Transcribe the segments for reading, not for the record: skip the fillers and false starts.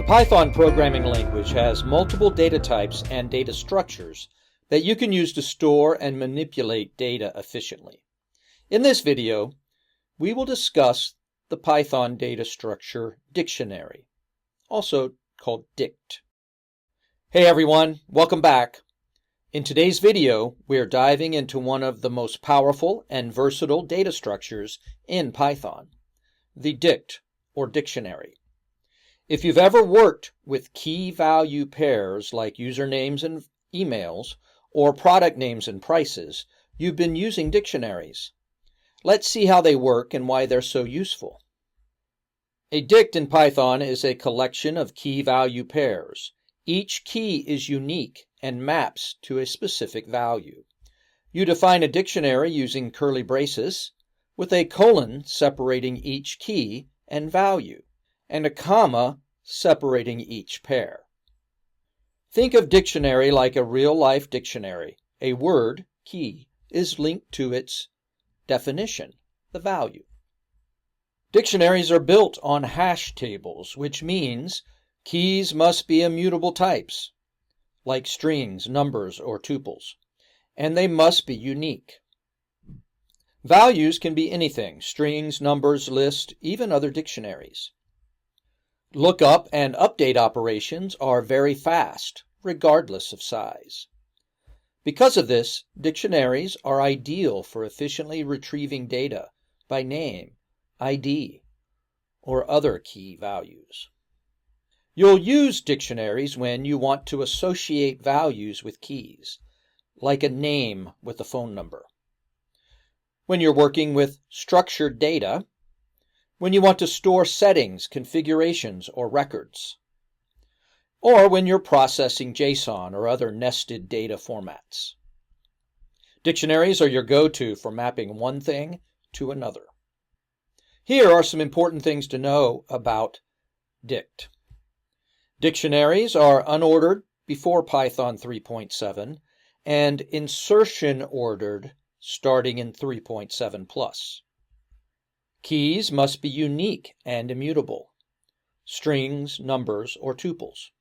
Python programming language has multiple data types and data structures that you can use to store and manipulate data efficiently. In this video, we will discuss the Python data structure dictionary, also called dict. Hey everyone, welcome back. In today's video, we are diving into one of the most powerful and versatile data structures in Python, the dict or dictionary. If you've ever worked with key-value pairs like usernames and emails, or product names and prices, you've been using dictionaries. Let's see how they work and why they're so useful. A dict in Python is a collection of key-value pairs. Each key is unique and maps to a specific value. You define a dictionary using curly braces, with a colon separating each key and value, and a comma separating each pair. Think of dictionary like a real-life dictionary. A word, key, is linked to its definition, the value. Dictionaries are built on hash tables, which means keys must be immutable types, like strings, numbers, or tuples, and they must be unique. Values can be anything: strings, numbers, lists, even other dictionaries. Lookup and update operations are very fast, regardless of size. Because of this, dictionaries are ideal for efficiently retrieving data by name, ID, or other key values. You'll use dictionaries when you want to associate values with keys, like a name with a phone number. When you're working with structured data, when you want to store settings, configurations, or records, or when you're processing JSON or other nested data formats. Dictionaries are your go-to for mapping one thing to another. Here are some important things to know about dict. Dictionaries are unordered before Python 3.7 and insertion ordered starting in 3.7+. Keys must be unique and immutable: strings, numbers, or tuples.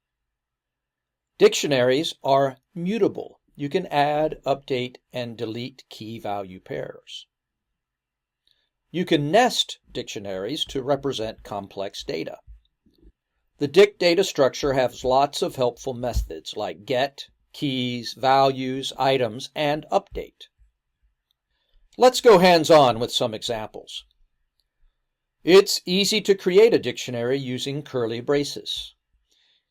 Dictionaries are mutable. You can add, update, and delete key value pairs. You can nest dictionaries to represent complex data. The dict data structure has lots of helpful methods like get, keys, values, items, and update. Let's go hands-on with some examples. It's easy to create a dictionary using curly braces.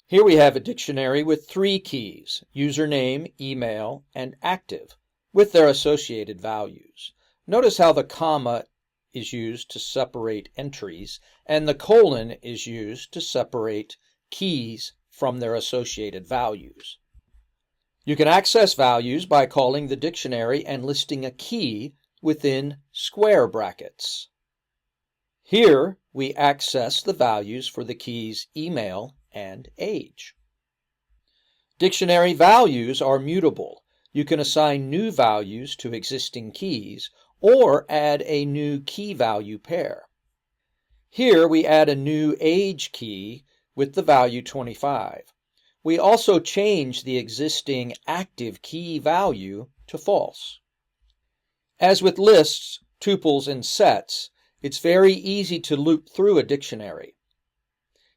Here we have a dictionary with 3 keys: username, email, and active, with their associated values. Notice how the comma is used to separate entries, and the colon is used to separate keys from their associated values. You can access values by calling the dictionary and listing a key within square brackets. Here we access the values for the keys email and age. Dictionary values are mutable. You can assign new values to existing keys or add a new key value pair. Here we add a new age key with the value 25. We also change the existing active key value to false. As with lists, tuples, and sets, it's very easy to loop through a dictionary.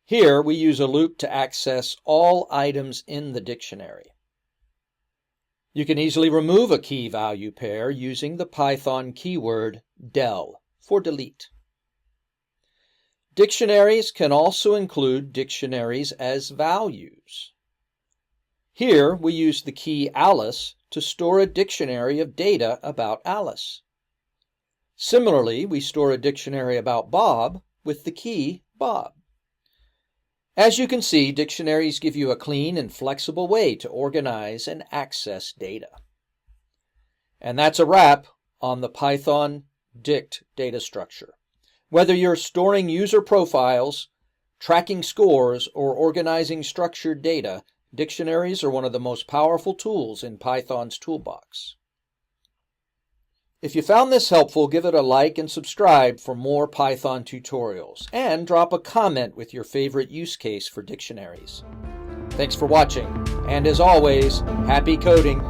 Here we use a loop to access all items in the dictionary. You can easily remove a key value pair using the Python keyword del for delete. Dictionaries can also include dictionaries as values. Here we use the key Alice to store a dictionary of data about Alice. Similarly, we store a dictionary about Bob with the key Bob. As you can see, dictionaries give you a clean and flexible way to organize and access data. And that's a wrap on the Python dict data structure. Whether you're storing user profiles, tracking scores, or organizing structured data, dictionaries are one of the most powerful tools in Python's toolbox. If you found this helpful, give it a like and subscribe for more Python tutorials, and drop a comment with your favorite use case for dictionaries. Thanks for watching, and as always, happy coding!